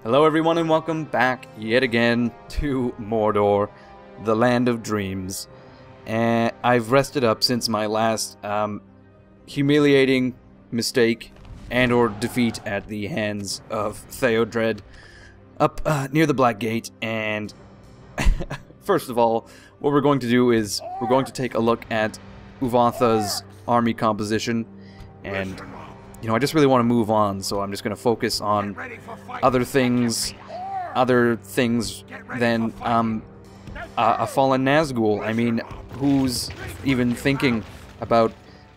Hello everyone and welcome back yet again to Mordor, the land of dreams. And I've rested up since my last humiliating mistake and or defeat at the hands of Theodred up near the Black Gate. And first of all, what we're going to do is we're going to take a look at Uvatha's army composition. And you know, I just really want to move on, so I'm just going to focus on other things than a fallen Nazgul. I mean, who's even thinking about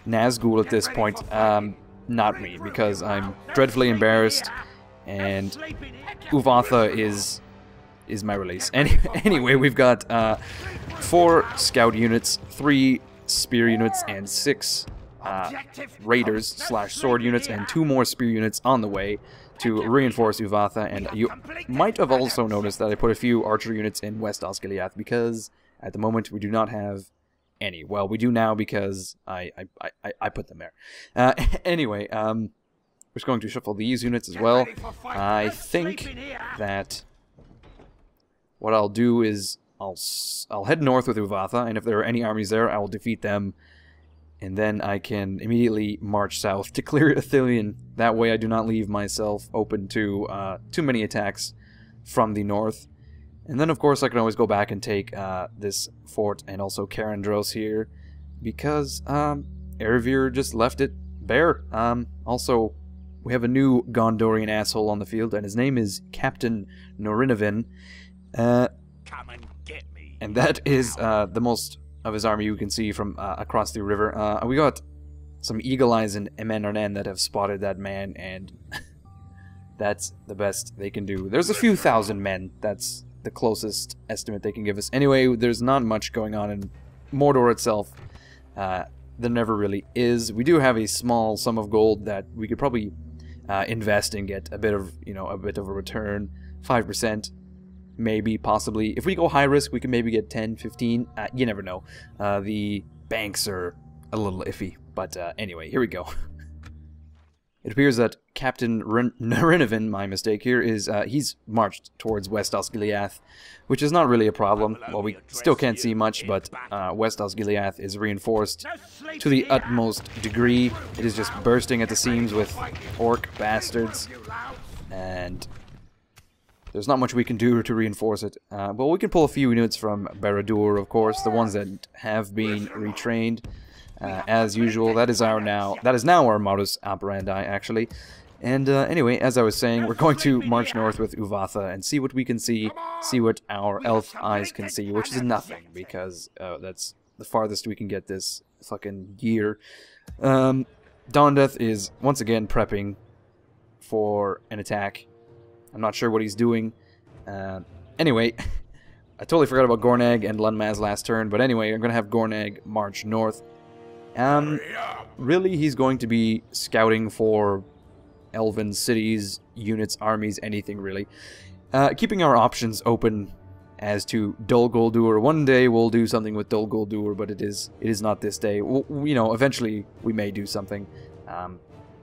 Nazgul at this point? Not me, because I'm dreadfully embarrassed, and Uvatha is my release. Anyway, we've got 4 scout units, 3 spear units, and 6 raiders / sword units, and 2 more spear units on the way to reinforce Uvatha. And you might have also noticed that I put a few archer units in West Osgilliath, because at the moment we do not have any. Well, we do now because I put them there. Anyway, we're just going to shuffle these units as well. I think that what I'll do is I'll head north with Uvatha, and if there are any armies there, I will defeat them. And then I can immediately march south to clear Ithilien. That way I do not leave myself open to too many attacks from the north. And then of course I can always go back and take this fort and also Carandros here, because Erebir just left it bare. Also, we have a new Gondorian asshole on the field, and his name is Captain Norinavin. Come and get me. And that is the most of his army you can see from across the river. We got some eagle eyes in Emenarnen that have spotted that man, and that's the best they can do. There's a few thousand men. That's the closest estimate they can give us. Anyway, there's not much going on in Mordor itself. There never really is. We do have a small sum of gold that we could probably invest and get a bit of, a return, 5%. Maybe, possibly. If we go high risk, we can maybe get 10, 15. You never know. The banks are a little iffy. But anyway, here we go. It appears that Captain Norinavin, my mistake here, is he's marched towards West Osgilliath, which is not really a problem. Well, we still can't see much, but West Osgilliath is reinforced to the utmost degree. It is just bursting at the seams with orc bastards. And there's not much we can do to reinforce it. But we can pull a few units from Barad-dûr, of course, the ones that have been retrained. As usual, that is now our modus operandi, actually. And anyway, as I was saying, we're going to march north with Uvatha and see what we can see what our elf eyes can see, which is nothing, because that's the farthest we can get this fucking year. Dondeath is once again prepping for an attack. I'm not sure what he's doing. Anyway, I totally forgot about Gornag and Lunmaz last turn, but anyway, I'm going to have Gornag march north. Really, he's going to be scouting for elven cities, units, armies, anything really. Keeping our options open as to Dol Guldur. One day we'll do something with Dol Guldur, but it is not this day. Eventually we may do something.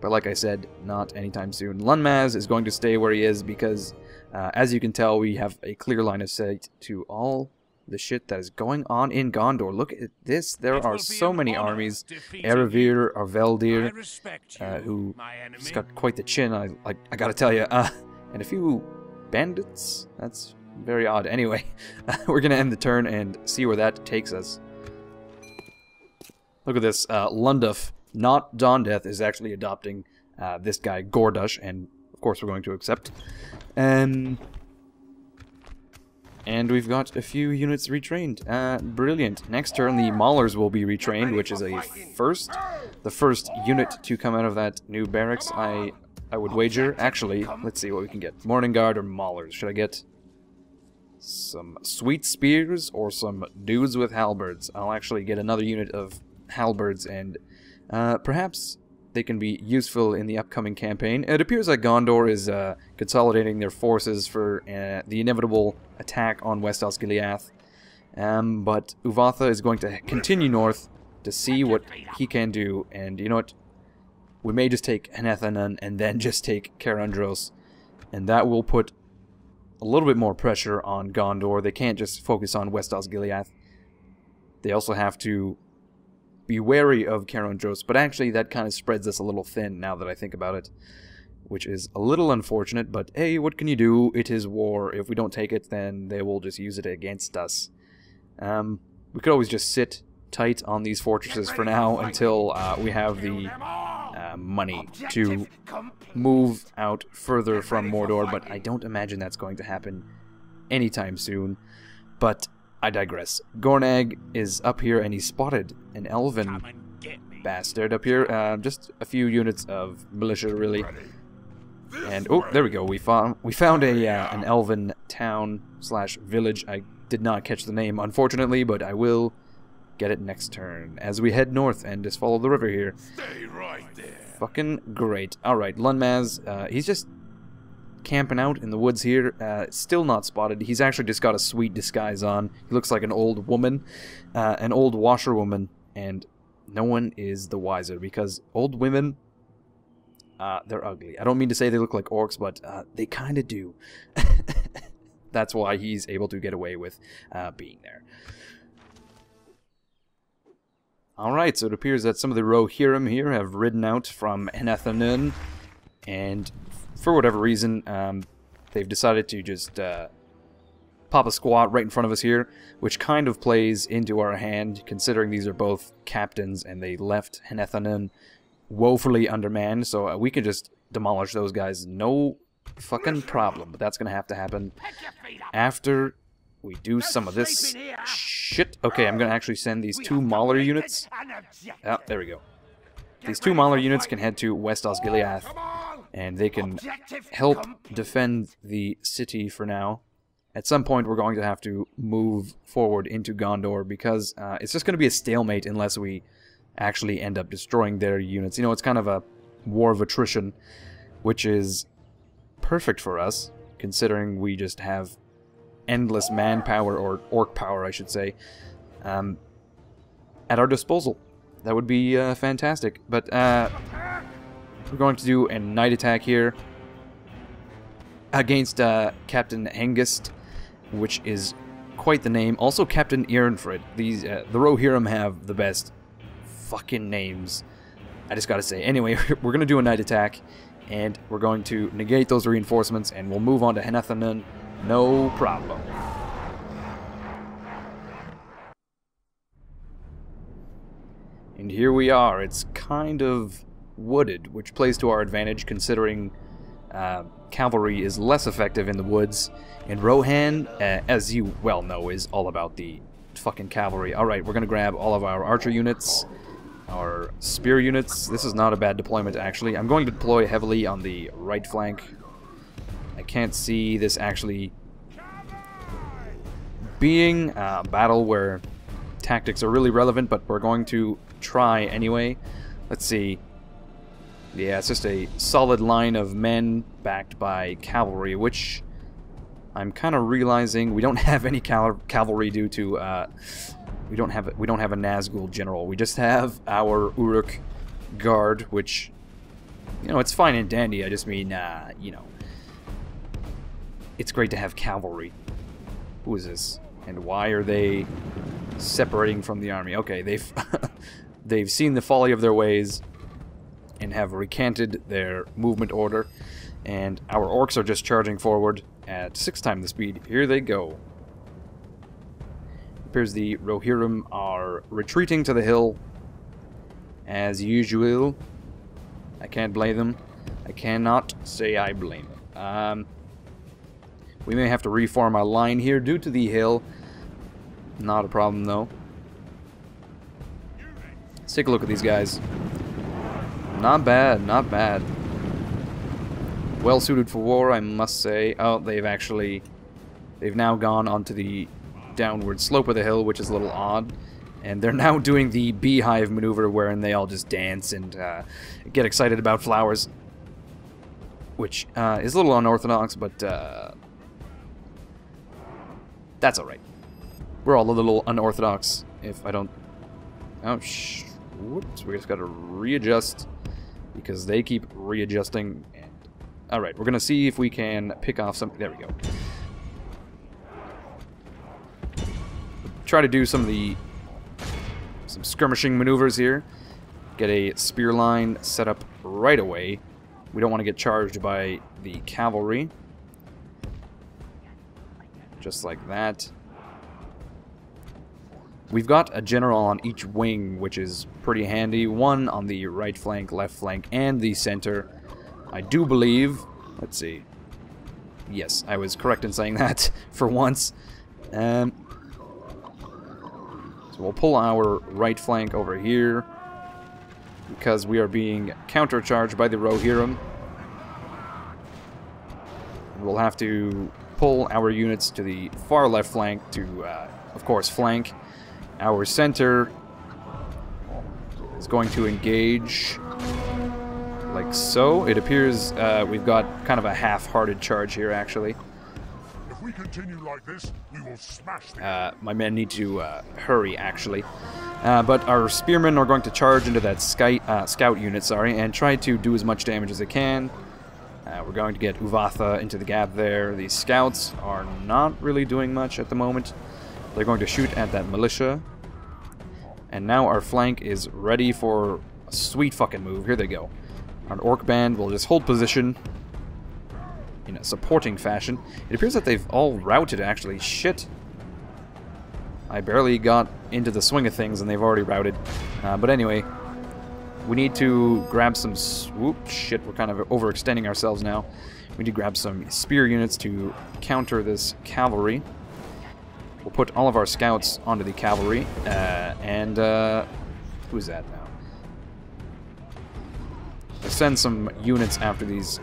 But like I said, not anytime soon. Lunmaz is going to stay where he is because, as you can tell, we have a clear line of sight to all the shit that is going on in Gondor. Look at this. There are so many armies. Erebir, Arveldir, who has got quite the chin, I gotta tell you. And a few bandits? That's very odd. Anyway, we're gonna end the turn and see where that takes us. Look at this. Lunduf, not Dondeath, is actually adopting this guy, Gordush, and of course we're going to accept. And we've got a few units retrained. Brilliant. Next turn, the Maulers will be retrained, which is the first unit to come out of that new barracks, I would wager. Actually, let's see what we can get. Morning Guard or Maulers? Should I get some sweet spears or some dudes with halberds? I'll actually get another unit of halberds, and perhaps they can be useful in the upcoming campaign. It appears that Gondor is consolidating their forces for the inevitable attack on West Osgiliath. But Uvatha is going to continue north to see what he can do. And you know what? We may just take Henthan and then just take Carandros. And that will put a little bit more pressure on Gondor. They can't just focus on West Osgilliath. They also have to be wary of Carondros, but actually that kind of spreads us a little thin now that I think about it, which is a little unfortunate, but hey, what can you do? It is war. If we don't take it, then they will just use it against us. We could always just sit tight on these fortresses for now until we have the money to move out further from Mordor, but I don't imagine that's going to happen anytime soon. But I digress. Gornag is up here, and he spotted an elven bastard up here. Just a few units of militia, really. And oh, there we go. We found an elven town / village. I did not catch the name, unfortunately, but I will get it next turn as we head north and just follow the river here. Stay right there. Fucking great. All right, Lunmaz. He's just camping out in the woods here. Still not spotted. He's actually just got a sweet disguise on. He looks like an old woman, an old washerwoman, and no one is the wiser because old women, they're ugly. I don't mean to say they look like orcs, but they kind of do. That's why he's able to get away with being there. Alright, so it appears that some of the Rohirrim here have ridden out from Henthan, and for whatever reason, they've decided to just pop a squat right in front of us here, which kind of plays into our hand, considering these are both captains, and they left Henthan woefully undermanned, so we can just demolish those guys, no fucking problem. But that's gonna have to happen after we do some of this shit. Okay, I'm gonna actually send these 2 Mauler units. Oh, there we go. These 2 Mauler units can head to West Osgilliath, and they can help defend the city for now. At some point, we're going to have to move forward into Gondor, because it's just going to be a stalemate unless we actually end up destroying their units. You know, it's kind of a war of attrition, which is perfect for us, considering we just have endless manpower, or orc power, I should say, at our disposal. That would be fantastic. But we're going to do a night attack here against Captain Hengist, which is quite the name. Also Captain Ironfrid. These the Rohirrim have the best fucking names, I just gotta say. Anyway, we're gonna do a night attack, and we're going to negate those reinforcements, and we'll move on to Henthan. No problem. And here we are. It's kind of wooded, which plays to our advantage, considering cavalry is less effective in the woods. And Rohan, as you well know, is all about the fucking cavalry. Alright, we're going to grab all of our archer units, our spear units. This is not a bad deployment, actually. I'm going to deploy heavily on the right flank. I can't see this actually being a battle where tactics are really relevant, but we're going to try anyway. Let's see. Yeah, it's just a solid line of men backed by cavalry, which I'm kind of realizing we don't have any cavalry due to we don't have a Nazgul general. We just have our Uruk guard, which, you know, it's fine and dandy. I just mean, you know, it's great to have cavalry. Who is this? And why are they separating from the army? Okay, they've they've seen the folly of their ways and have recanted their movement order, and our orcs are just charging forward at 6 times the speed. Here they go. It appears the Rohirrim are retreating to the hill as usual. I can't blame them. I cannot say I blame them. We may have to reform our line here due to the hill. Not a problem though. Let's take a look at these guys. Not bad, not bad. Well suited for war, I must say. Oh, they've now gone onto the downward slope of the hill, which is a little odd. And they're now doing the beehive maneuver, wherein they all just dance and get excited about flowers. Which is a little unorthodox, but that's alright. We're all a little unorthodox, if I don't... Oh, whoops, we just gotta readjust, because they keep readjusting. And alright, we're gonna see if we can pick off some... There we go. try to do some skirmishing maneuvers here. Get a spear line set up right away. We don't want to get charged by the cavalry. Just like that. We've got a general on each wing, which is pretty handy. One on the right flank, left flank, and the center. I do believe... Let's see. Yes, I was correct in saying that for once. So we'll pull our right flank over here because we are being countercharged by the Rohirrim. We'll have to pull our units to the far left flank to, of course, flank. Our center is going to engage like so. It appears we've got kind of a half-hearted charge here, actually. If we continue like this, we will smash my men need to hurry, actually. But our spearmen are going to charge into that scout unit, and try to do as much damage as they can. We're going to get Uvatha into the gap there. These scouts are not really doing much at the moment. They're going to shoot at that militia. And now our flank is ready for a sweet fucking move. Here they go. Our orc band will just hold position in a supporting fashion. It appears that they've all routed, actually. Shit. I barely got into the swing of things and they've already routed. But anyway, we need to grab some... Whoop, shit, we're kind of overextending ourselves now. We need to grab some spear units to counter this cavalry. We'll put all of our scouts onto the cavalry. Who's that now? We'll send some units after these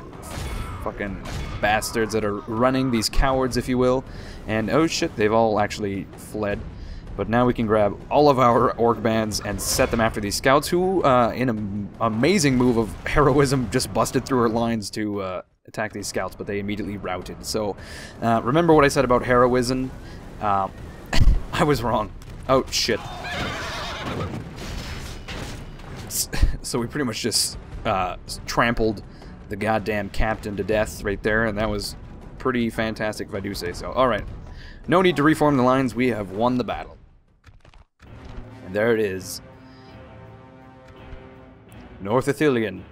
fucking bastards that are running, these cowards, if you will. And oh shit, they've all actually fled. But now we can grab all of our orc bands and set them after these scouts who, in an amazing move of heroism, just busted through our lines to attack these scouts, but they immediately routed. So, remember what I said about heroism? I was wrong. Oh, shit. So we pretty much just trampled the goddamn captain to death right there, and that was pretty fantastic if I do say so. Alright. No need to reform the lines. We have won the battle. And there it is. North Ithilien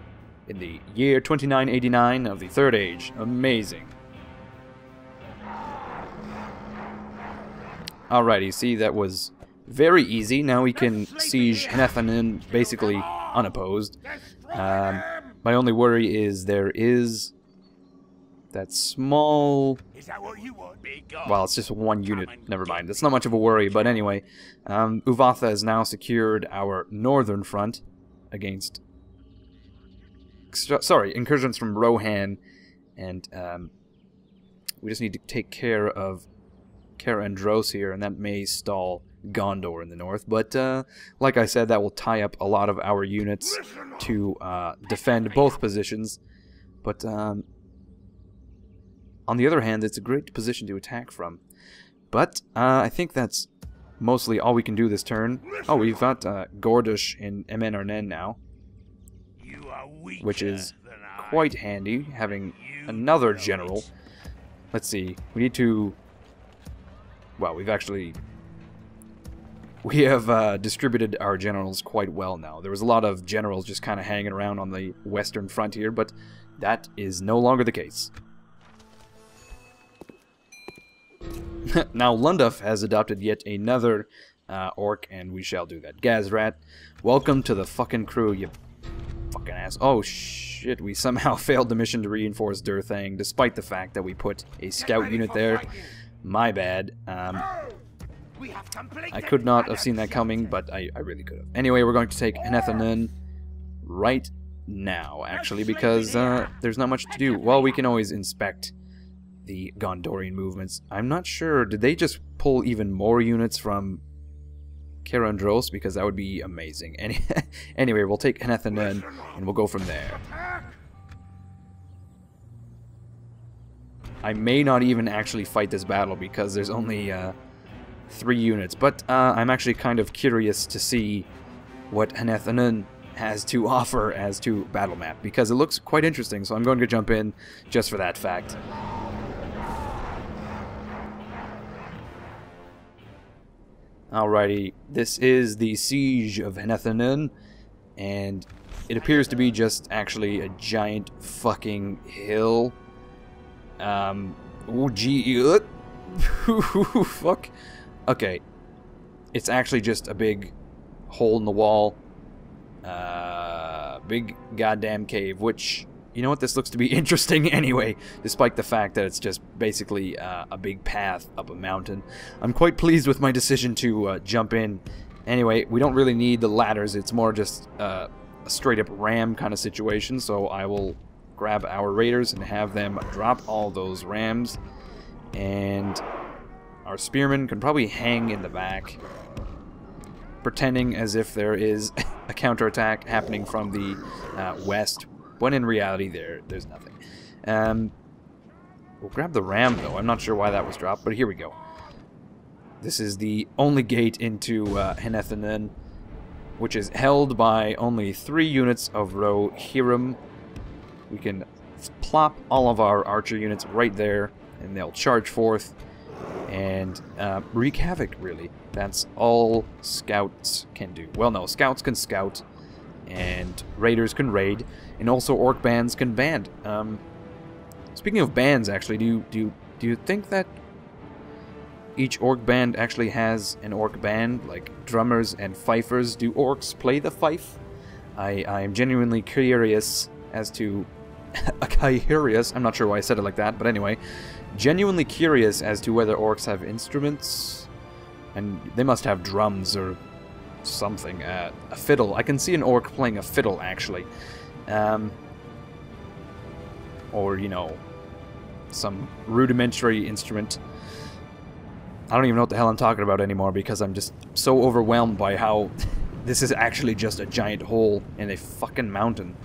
in the year 2989 of the Third Age. Amazing. Alrighty, see, that was very easy. Now we can siege Henthan basically unopposed. My only worry is there is that small... Is that what you want, big guy? Well, it's just one unit. Never mind. That's not much of a worry, but anyway. Uvatha has now secured our northern front against... Sorry, incursions from Rohan, and we just need to take care of Andros here, and that may stall Gondor in the north. But like I said, that will tie up a lot of our units to defend both positions. But on the other hand, it's a great position to attack from. But I think that's mostly all we can do this turn. Oh, we've got Gordush in MNRN now, which is quite handy, having another general. Let's see, we need to... Well, we have distributed our generals quite well now. There was a lot of generals just kind of hanging around on the western front here, but that is no longer the case. Now Lunduf has adopted yet another orc, and we shall do that. Gazrat, welcome to the fucking crew, you fucking ass. Oh shit, we somehow failed the mission to reinforce Durthang, despite the fact that we put a scout unit there. My bad. I could not have seen that coming, but I really could have. Anyway, we're going to take Henthan right now, actually, because there's not much to do. Well, we can always inspect the Gondorian movements. I'm not sure. Did they just pull even more units from Andros? Because that would be amazing. Anyway, we'll take Henthan and we'll go from there. I may not even actually fight this battle because there's only 3 units, but I'm actually kind of curious to see what Henthan has to offer as to battle map, because it looks quite interesting, so I'm going to jump in just for that fact. Alrighty, this is the Siege of Henthan, and it appears to be just actually a giant fucking hill. Oh gee, fuck. Okay, it's actually just a big hole in the wall, big goddamn cave, which, you know what, this looks to be interesting anyway, despite the fact that it's just basically a big path up a mountain. I'm quite pleased with my decision to jump in. Anyway, we don't really need the ladders, it's more just a straight-up ram kind of situation, so I will grab our raiders and have them drop all those rams, and our spearmen can probably hang in the back, pretending as if there is a counterattack happening from the west, when in reality there's nothing. We'll grab the ram, though. I'm not sure why that was dropped, but here we go. This is the only gate into Henthan, which is held by only 3 units of Rohirrim. We can plop all of our archer units right there, and they'll charge forth and wreak havoc, really. That's all scouts can do. Well, no, scouts can scout, and raiders can raid, and also orc bands can band. Speaking of bands, actually, do you think that each orc band actually has an orc band, like drummers and fifers? Do orcs play the fife? I am genuinely curious as to I'm not sure why I said it like that, but anyway, genuinely curious as to whether orcs have instruments, and they must have drums or something. A fiddle. I can see an orc playing a fiddle, actually. Or, you know, some rudimentary instrument. I don't even know what the hell I'm talking about anymore, because I'm just so overwhelmed by how this is actually just a giant hole in a fucking mountain.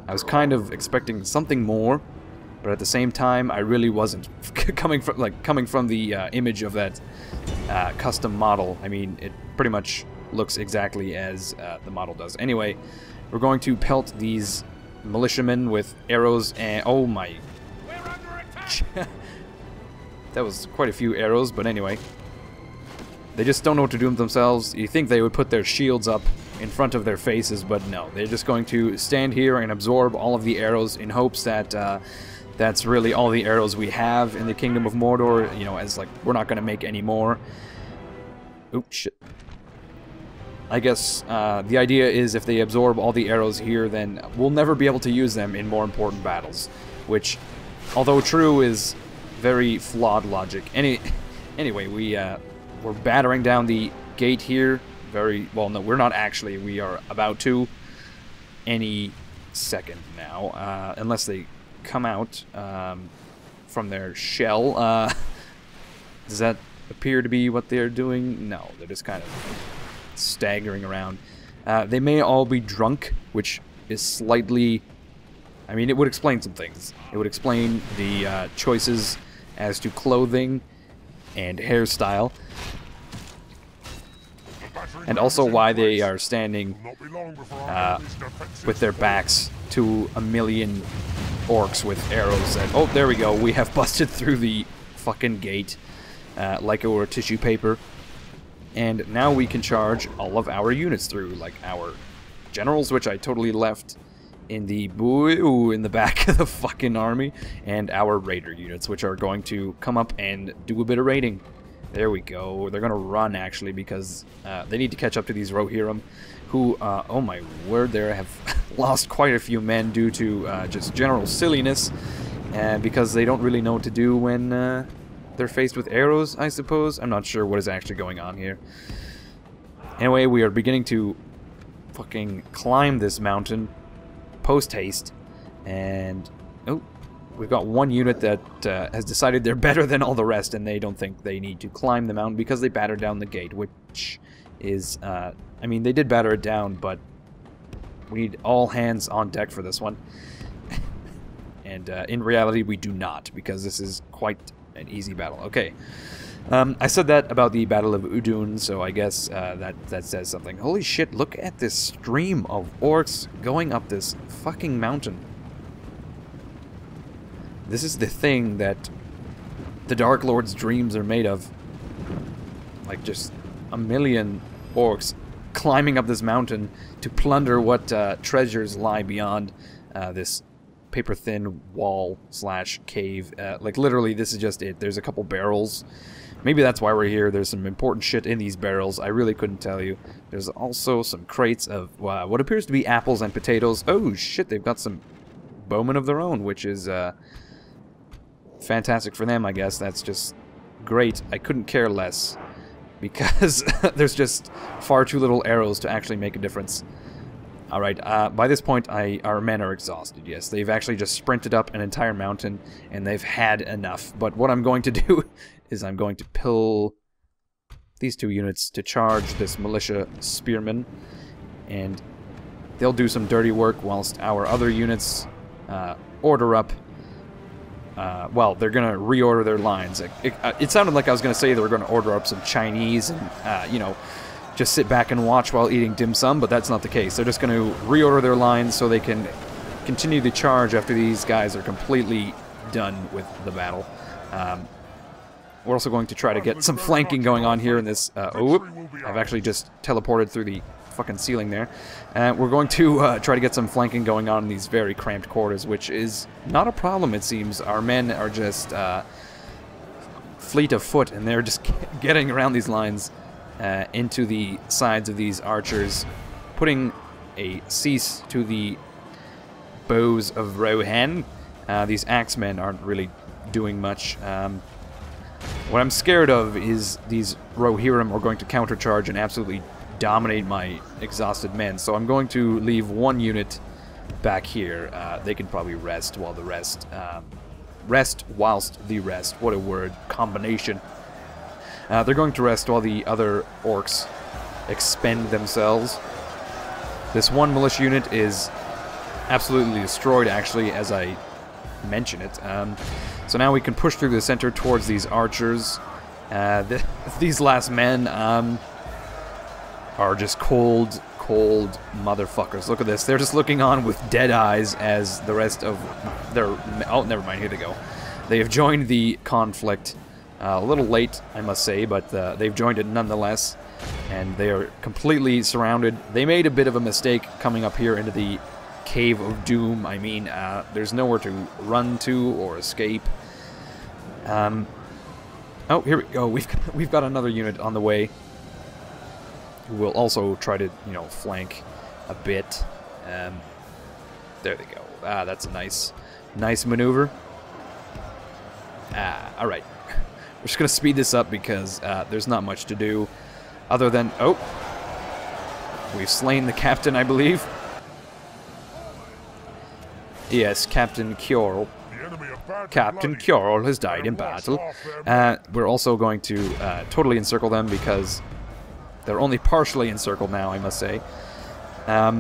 I was kind of expecting something more, but at the same time, I really wasn't. coming from the image of that custom model, I mean, it pretty much looks exactly as the model does. Anyway, we're going to pelt these militiamen with arrows, and oh my... That was quite a few arrows, but anyway. They just don't know what to do with themselves. You think they would put their shields up in front of their faces, but no. They're just going to stand here and absorb all of the arrows in hopes that that's really all the arrows we have in the Kingdom of Mordor. You know, as like, we're not going to make any more. Oop, shit. I guess the idea is if they absorb all the arrows here, then we'll never be able to use them in more important battles. Which, although true, is very flawed logic. Anyway, we're battering down the gate here. Well, no, we're not actually. We are about to any second now, unless they come out from their shell. Does that appear to be what they're doing? No, they're just kind of staggering around. They may all be drunk, which is slightly... I mean, it would explain some things. It would explain the choices as to clothing and hairstyle, and also why they are standing with their backs to a million orcs with arrows. And oh, there we go. We have busted through the fucking gate like it were tissue paper. And now we can charge all of our units through, like our generals, which I totally left in the back of the fucking army, and our raider units, which are going to come up and do a bit of raiding. There we go. They're gonna run, actually, because they need to catch up to these Rohirrim, who, oh my word, there have lost quite a few men due to just general silliness, because they don't really know what to do when they're faced with arrows, I suppose. I'm not sure what is actually going on here. Anyway, we are beginning to fucking climb this mountain post-haste, and oh, we've got one unit that has decided they're better than all the rest, and they don't think they need to climb the mountain because they battered down the gate, which is, I mean, they did batter it down, but we need all hands on deck for this one. And in reality, we do not, because this is quite an easy battle. Okay. I said that about the Battle of Udun, so I guess that says something. Holy shit, look at this stream of orcs going up this fucking mountain. This is the thing that the Dark Lord's dreams are made of. Like, just a million orcs climbing up this mountain to plunder what treasures lie beyond this paper-thin wall slash cave. Like, literally, this is just it. There's a couple barrels. Maybe that's why we're here. There's some important shit in these barrels. I really couldn't tell you. There's also some crates of what appears to be apples and potatoes. Oh, shit, they've got some bowmen of their own, which is fantastic for them, I guess. That's just great. I couldn't care less, because there's just far too little arrows to actually make a difference. Alright, by this point, our men are exhausted, yes. They've actually just sprinted up an entire mountain, and they've had enough. But what I'm going to do is I'm going to pill these 2 units to charge this militia spearmen, and they'll do some dirty work whilst our other units order up. Well, they're going to reorder their lines. It sounded like I was going to say they were going to order up some Chinese and, you know, just sit back and watch while eating dim sum, but that's not the case. They're just going to reorder their lines so they can continue the charge after these guys are completely done with the battle. We're also going to try to get some flanking going on here in this... oh, I've actually just teleported through the fucking ceiling there. We're going to try to get some flanking going on in these very cramped quarters, which is not a problem, it seems. Our men are just fleet of foot, and they're just getting around these lines into the sides of these archers, putting a cease to the bows of Rohan. These axemen aren't really doing much. What I'm scared of is these Rohirrim are going to countercharge and absolutely dominate my exhausted men. So I'm going to leave 1 unit back here. They can probably rest while the rest... rest whilst the rest. What a word. Combination. They're going to rest while the other orcs expend themselves. This 1 militia unit is absolutely destroyed, actually, as I mention it. So now we can push through the center towards these archers. These last men are just cold motherfuckers. Look at this. They're just looking on with dead eyes as the rest of their... Oh, never mind. Here they go. They have joined the conflict. A little late, I must say, but they've joined it nonetheless. And they are completely surrounded. They made a bit of a mistake coming up here into the Cave of Doom. I mean, there's nowhere to run to or escape. Oh, here we go. We've got another unit on the way, who will also try to, you know, flank a bit. There they go. That's a nice maneuver. All right. We're just gonna speed this up because there's not much to do, other than we've slain the captain, I believe. Yes, Captain Kjorl. Captain Kjorl has died in battle. We're also going to totally encircle them because they're only partially encircled now, I must say. Our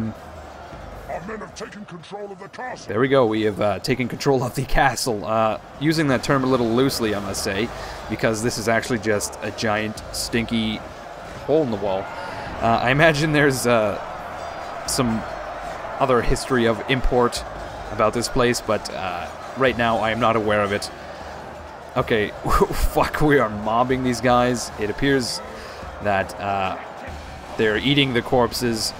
men have taken control of the castle. There we go. We have taken control of the castle. Using that term a little loosely, I must say, because this is actually just a giant, stinky hole in the wall. I imagine there's some other history of import about this place, but right now I am not aware of it. Okay, fuck, we are mobbing these guys. It appears that they're eating the corpses,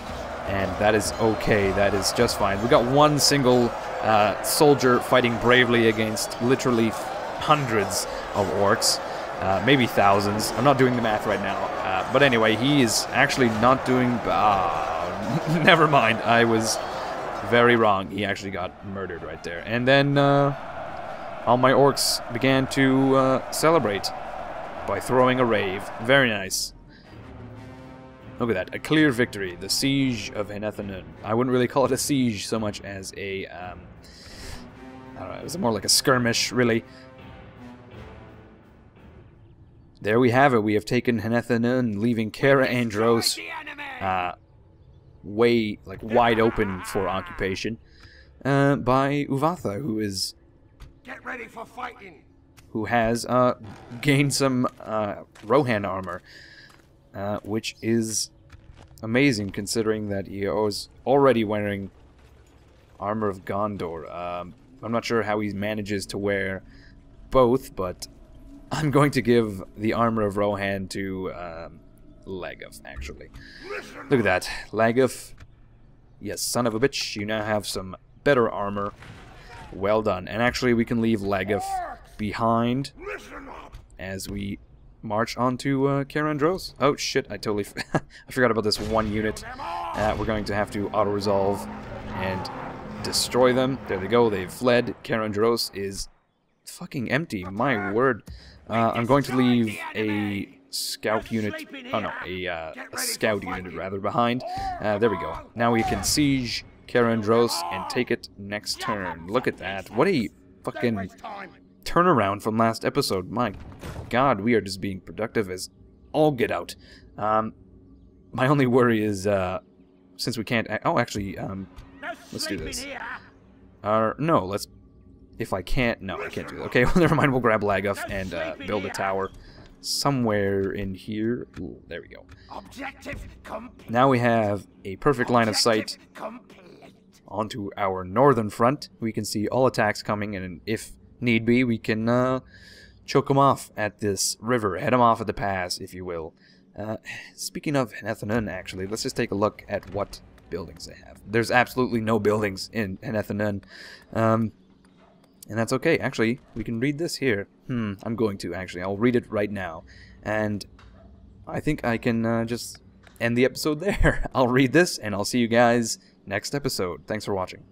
and that is okay. That is just fine. We got 1 single soldier fighting bravely against literally hundreds of orcs, maybe thousands. I'm not doing the math right now. But anyway, he is actually not doing... never mind. I was very wrong. He actually got murdered right there. And then all my orcs began to celebrate by throwing a rave. Very nice. Look at that. A clear victory. The siege of Henthan. I wouldn't really call it a siege so much as a... I don't know. It was more like a skirmish, really. There we have it. We have taken Henthan, leaving Kara Andros way, like, wide open for occupation by Uvatha, who is... Get ready for fighting. Who has gained some Rohan armor, which is amazing considering that he was already wearing armor of Gondor. I'm not sure how he manages to wear both, but I'm going to give the armor of Rohan to Laguf, actually. Look at that. Laguf. Yes, son of a bitch. You now have some better armor. Well done. And actually, we can leave Laguf behind as we march on to Karandros. Oh, shit. I totally... I forgot about this one unit. We're going to have to auto-resolve and destroy them. There they go. They've fled. Karandros is fucking empty. My word. I'm going to leave a scout unit, oh no, a scout unit rather behind. There we go. Now we can siege Karandros and take it next turn. Look at that. What a fucking turnaround from last episode. My god, we are just being productive as all get out. My only worry is, since we can't... Oh, actually, let's do this. No, let's... If I can't... No, I can't do that. Okay, well, never mind. We'll grab Laguf and build a tower somewhere in here. Ooh, there we go. Now we have a perfect line of sight onto our northern front. We can see all attacks coming, and if need be, we can choke them off at this river. Head them off at the pass, if you will. Speaking of Henthan, actually, let's just take a look at what buildings they have. There's absolutely no buildings in Henthan. And that's okay. Actually, we can read this here. I'm going to, actually. I'll read it right now. And I think I can just end the episode there. I'll read this, and I'll see you guys next episode. Thanks for watching.